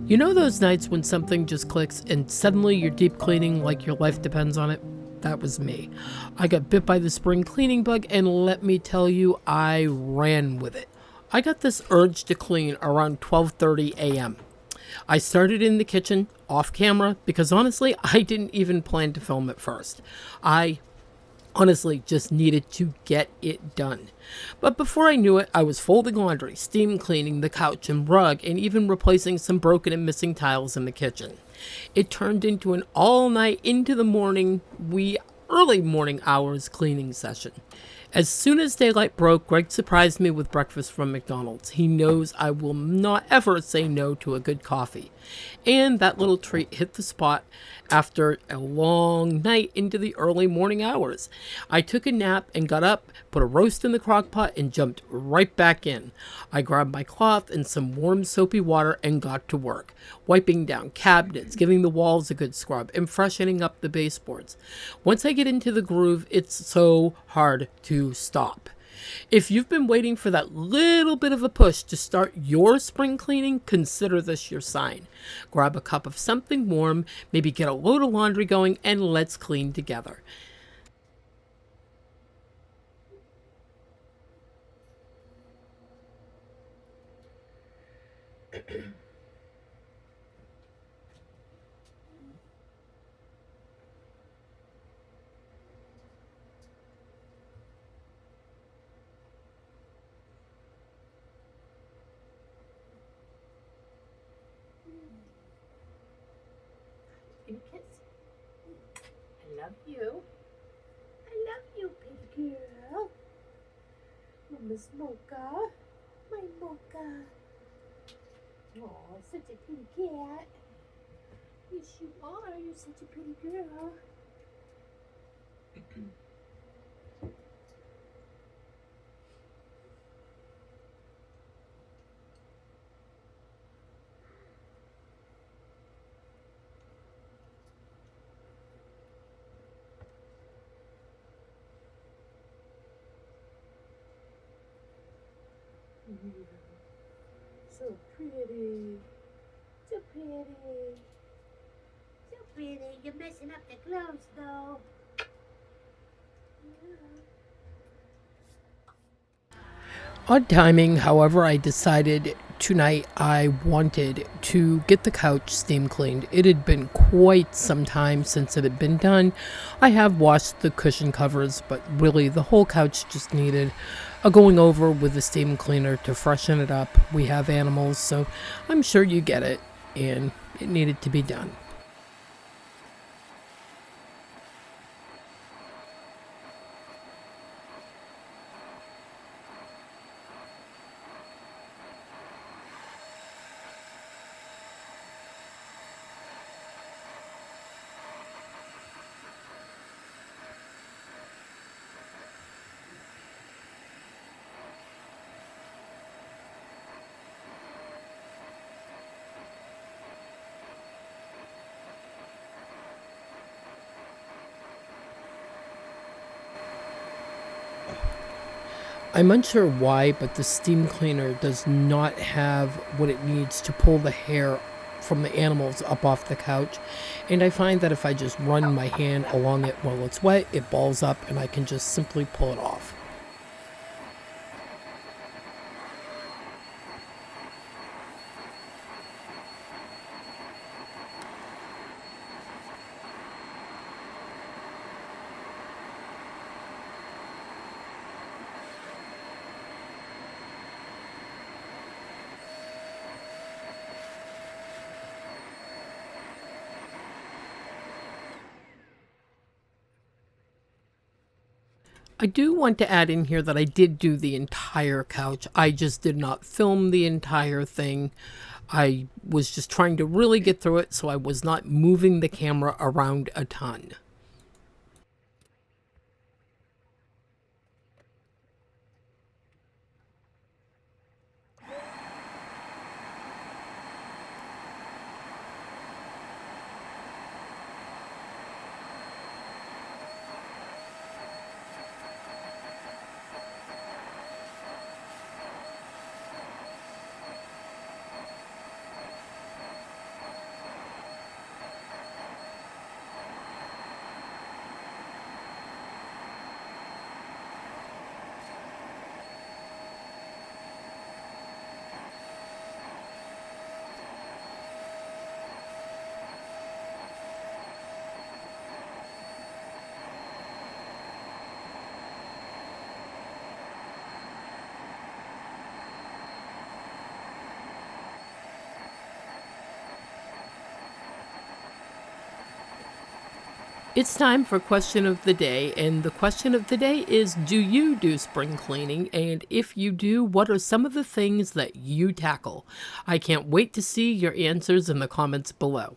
You know those nights when something just clicks and suddenly you're deep cleaning like your life depends on it? That was me. I got bit by the spring cleaning bug, and let me tell you, I ran with it. I got this urge to clean around 12:30 a.m. I started in the kitchen off camera because honestly, I didn't even plan to film at first. I honestly just needed to get it done. But before I knew it, I was folding laundry, steam cleaning the couch and rug, and even replacing some broken and missing tiles in the kitchen. It turned into an all night into the morning, early morning hours cleaning session. As soon as daylight broke, Greg surprised me with breakfast from McDonald's. He knows I will not ever say no to a good coffee. And that little treat hit the spot after a long night into the early morning hours. I took a nap and got up, put a roast in the crock pot, and jumped right back in. I grabbed my cloth and some warm soapy water and got to work, wiping down cabinets, giving the walls a good scrub, and freshening up the baseboards. Once I get into the groove, it's so hard to stop. If you've been waiting for that little bit of a push to start your spring cleaning, consider this your sign. Grab a cup of something warm, maybe get a load of laundry going, and let's clean together. Give me a kiss. I love you. I love you, big girl. Miss Mocha. My Mocha. Oh, such a pretty cat. Yes, you are. You're such a pretty girl. So pretty. So pretty. So pretty. You're messing up the clothes, though. Odd timing, however, I decided tonight I wanted to get the couch steam cleaned. It had been quite some time since it had been done. I have washed the cushion covers, but really the whole couch just needed a going over with the steam cleaner to freshen it up. We have animals, so I'm sure you get it, and it needed to be done. I'm unsure why, but the steam cleaner does not have what it needs to pull the hair from the animals up off the couch. And I find that if I just run my hand along it while it's wet, it balls up and I can just simply pull it off. I do want to add in here that I did do the entire couch. I just did not film the entire thing. I was just trying to really get through it, so I was not moving the camera around a ton. It's time for question of the day, and the question of the day is, do you do spring cleaning? And if you do, what are some of the things that you tackle? I can't wait to see your answers in the comments below.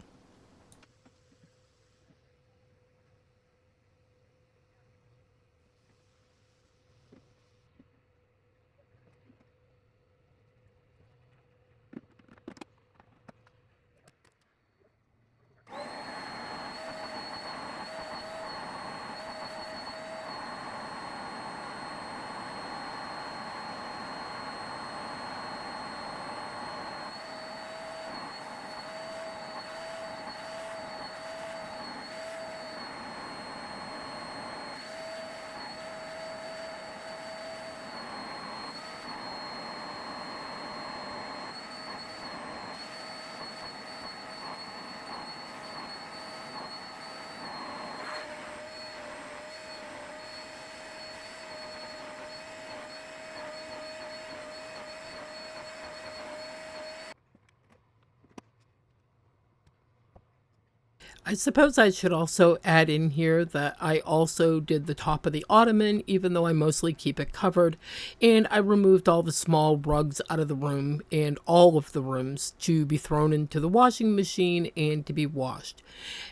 I suppose I should also add in here that I also did the top of the ottoman, even though I mostly keep it covered, and I removed all the small rugs out of the room and all of the rooms to be thrown into the washing machine and to be washed.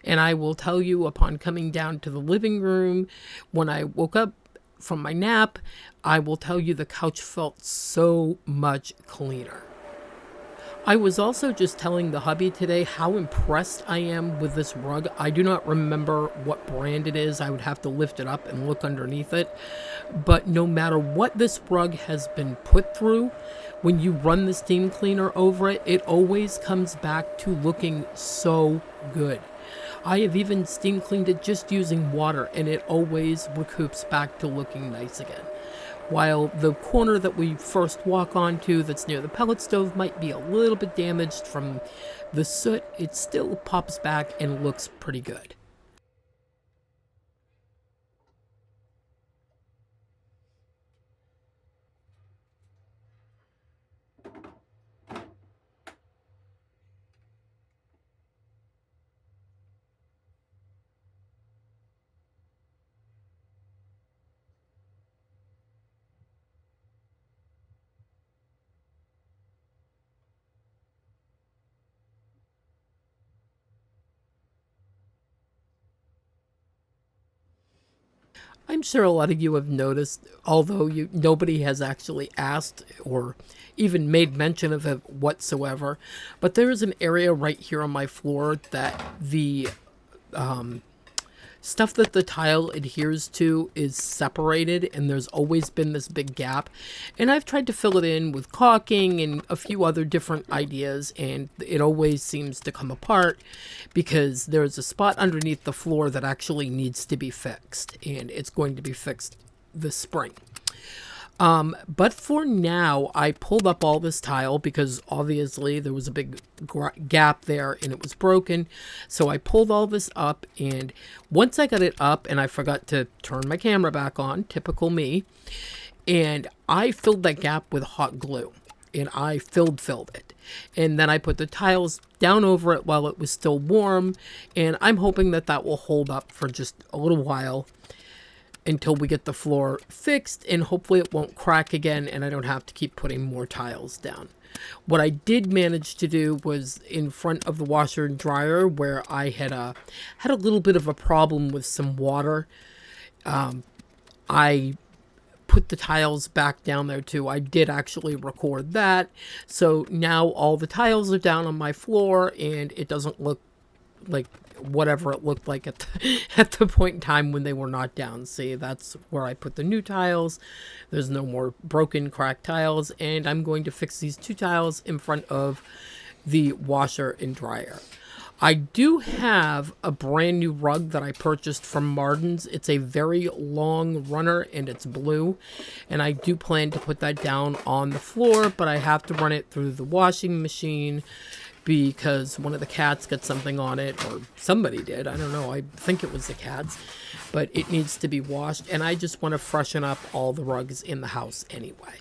And I will tell you, upon coming down to the living room, when I woke up from my nap, I will tell you the couch felt so much cleaner. I was also just telling the hubby today how impressed I am with this rug. I do not remember what brand it is. I would have to lift it up and look underneath it. But no matter what this rug has been put through, when you run the steam cleaner over it, it always comes back to looking so good. I have even steam cleaned it just using water, and it always recoups back to looking nice again. While the corner that we first walk onto that's near the pellet stove might be a little bit damaged from the soot, it still pops back and looks pretty good. I'm sure a lot of you have noticed, although nobody has actually asked or even made mention of it whatsoever, but there is an area right here on my floor that the stuff that the tile adheres to is separated, and there's always been this big gap. And I've tried to fill it in with caulking and a few other different ideas, and it always seems to come apart because there's a spot underneath the floor that actually needs to be fixed, and it's going to be fixed this spring. But for now, I pulled up all this tile because obviously there was a big gap there and it was broken. So I pulled all this up, and once I got it up, and I forgot to turn my camera back on, typical me, and I filled that gap with hot glue, and I filled it. And then I put the tiles down over it while it was still warm, and I'm hoping that that will hold up for just a little while until we get the floor fixed, and hopefully it won't crack again and I don't have to keep putting more tiles down. What I did manage to do was in front of the washer and dryer, where I had a little bit of a problem with some water. I put the tiles back down there too. I did actually record that. So now all the tiles are down on my floor, and it doesn't look like whatever it looked like at the point in time when they were not down. See, that's where I put the new tiles. There's no more broken, cracked tiles, and I'm going to fix these two tiles in front of the washer and dryer. I do have a brand new rug that I purchased from Martin's. It's a very long runner and it's blue, and I do plan to put that down on the floor, but I have to run it through the washing machine because one of the cats got something on it, or somebody did. I don't know. I think it was the cats, but it needs to be washed, and I just want to freshen up all the rugs in the house anyway.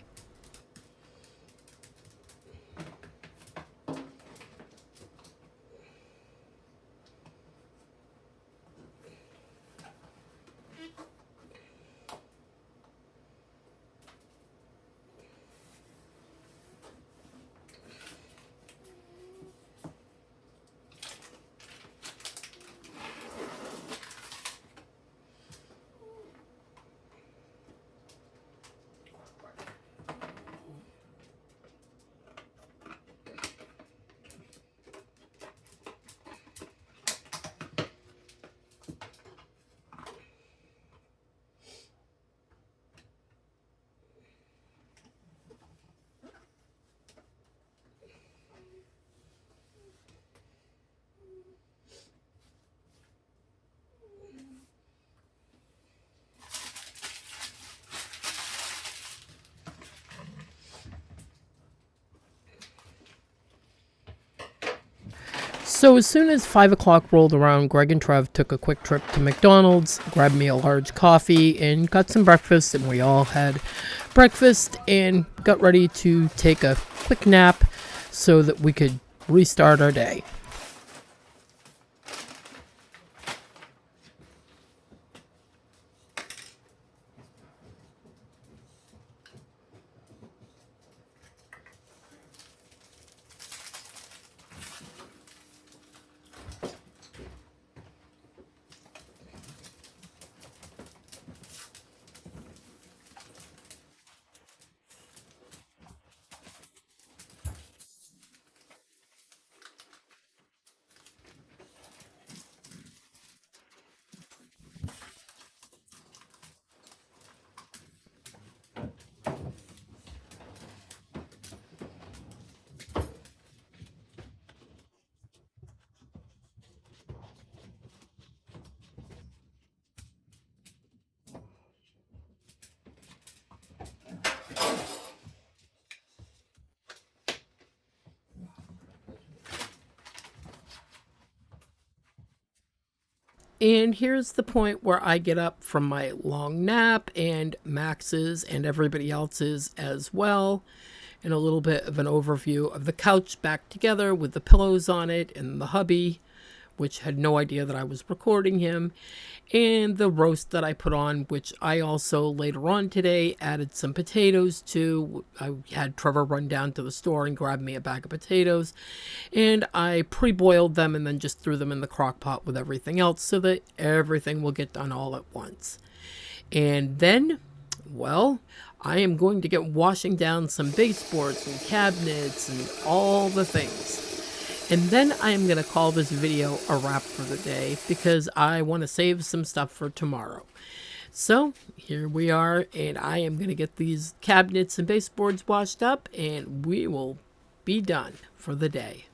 So as soon as 5 o'clock rolled around, Greg and Trev took a quick trip to McDonald's, grabbed me a large coffee, and got some breakfast, and we all had breakfast and got ready to take a quick nap so that we could restart our day. And here's the point where I get up from my long nap and Max's and everybody else's as well. And a little bit of an overview of the couch back together with the pillows on it and the hubby, which had no idea that I was recording him, and the roast that I put on, which I also later on today added some potatoes to. I had Trevor run down to the store and grab me a bag of potatoes, and I pre-boiled them and then just threw them in the crock pot with everything else so that everything will get done all at once. And then, well, I am going to get washing down some baseboards and cabinets and all the things. And then I am going to call this video a wrap for the day because I want to save some stuff for tomorrow. So here we are, and I am going to get these cabinets and baseboards washed up, and we will be done for the day.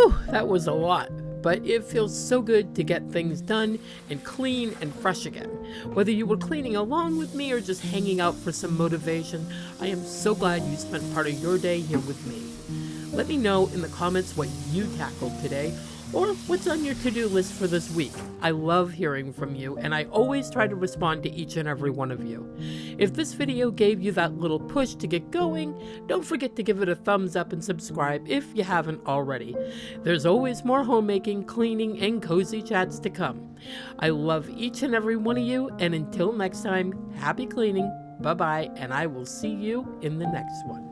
Whew, that was a lot, but it feels so good to get things done and clean and fresh again. Whether you were cleaning along with me or just hanging out for some motivation, I am so glad you spent part of your day here with me. Let me know in the comments what you tackled today, or what's on your to-do list for this week. I love hearing from you, and I always try to respond to each and every one of you. If this video gave you that little push to get going, don't forget to give it a thumbs up and subscribe if you haven't already. There's always more homemaking, cleaning, and cozy chats to come. I love each and every one of you, and until next time, happy cleaning, bye-bye, and I will see you in the next one.